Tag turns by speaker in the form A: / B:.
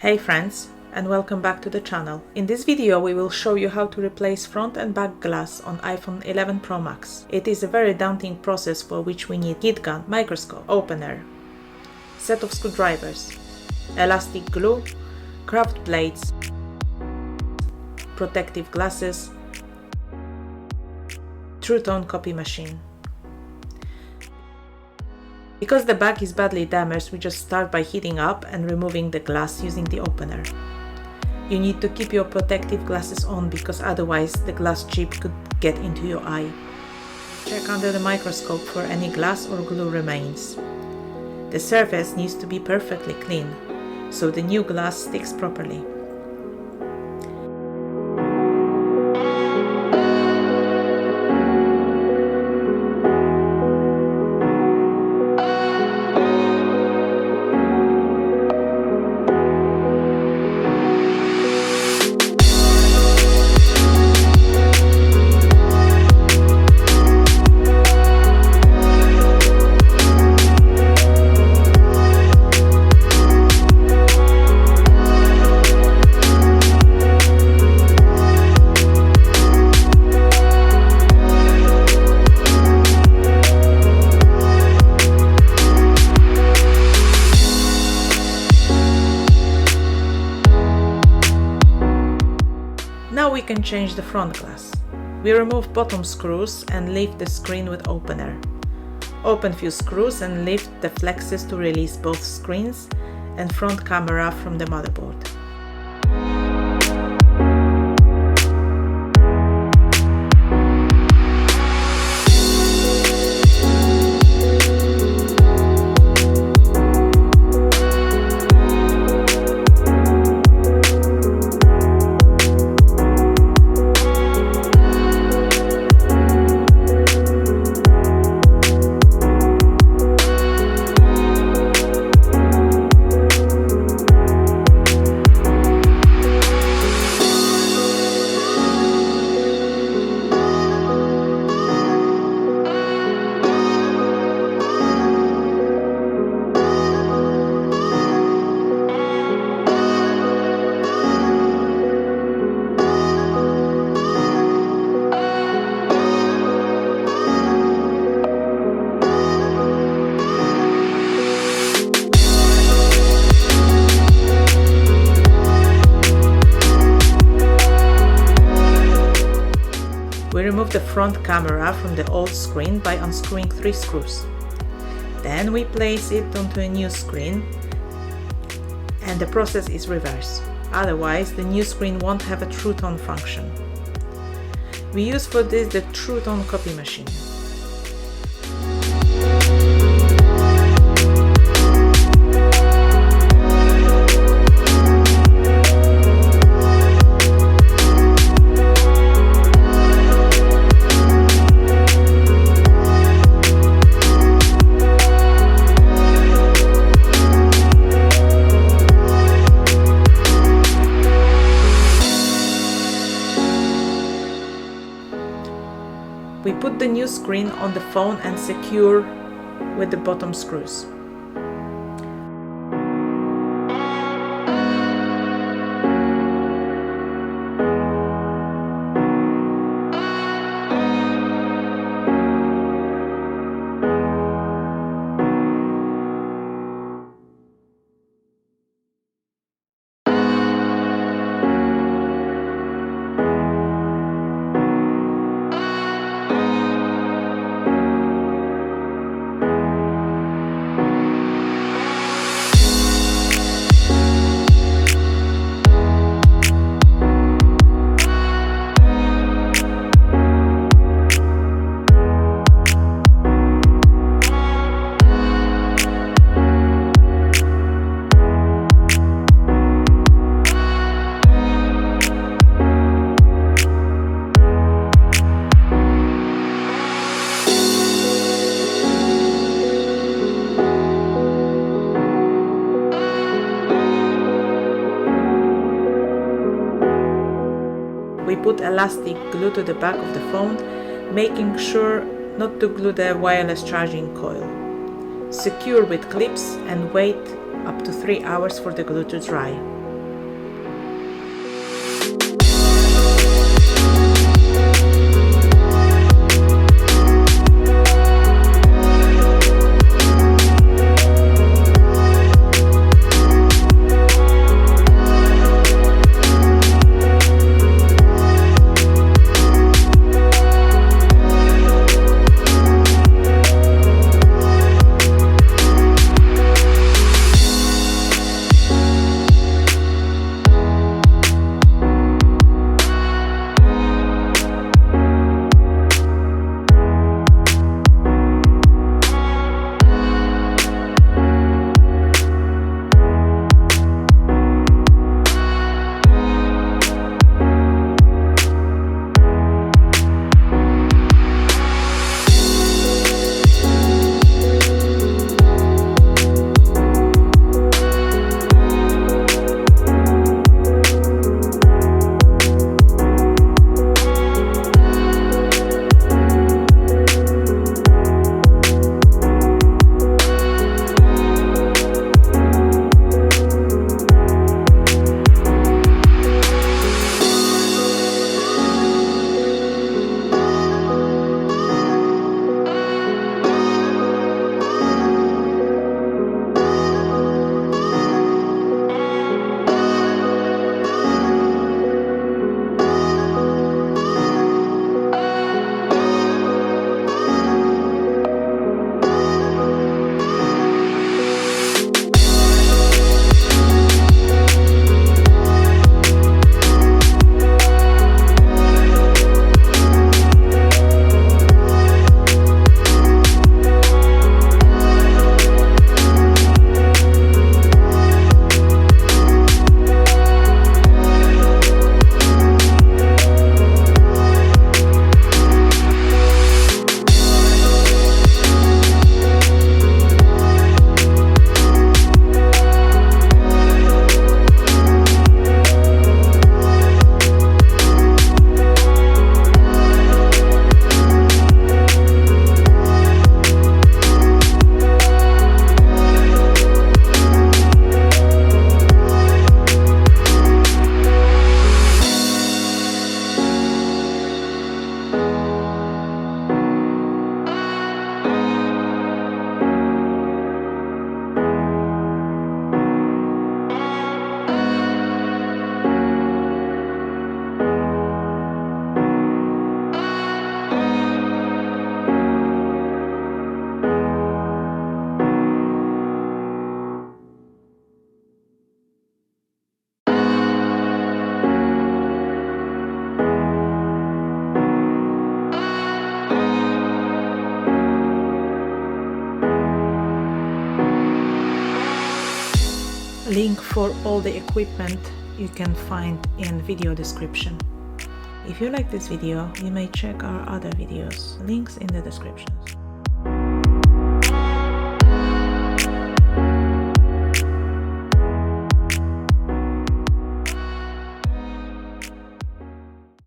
A: Hey friends, and welcome back to the channel. In this video we will show you how to replace front and back glass on iPhone 11 Pro Max. It is a very daunting process for which we need heat gun, microscope, opener, set of screwdrivers, elastic glue, craft plates, protective glasses, True Tone copy machine. Because the back is badly damaged, we just start by heating up and removing the glass using the opener. You need to keep your protective glasses on because otherwise the glass chip could get into your eye. Check under the microscope for any glass or glue remains. The surface needs to be perfectly clean, so the new glass sticks properly. Now we can change the front glass. We remove bottom screws and lift the screen with opener. Open few screws and lift the flexes to release both screens and front camera from the motherboard. We remove the front camera from the old screen by unscrewing 3 screws. Then we place it onto a new screen and the process is reversed. Otherwise, the new screen won't have a True Tone function. We use for this the True Tone copy machine. We put the new screen on the phone and secure with the bottom screws. We put elastic glue to the back of the phone, making sure not to glue the wireless charging coil. Secure with clips and wait up to 3 hours for the glue to dry. Link for all the equipment you can find in video description. If you like this video, you may check our other videos, links in the descriptions.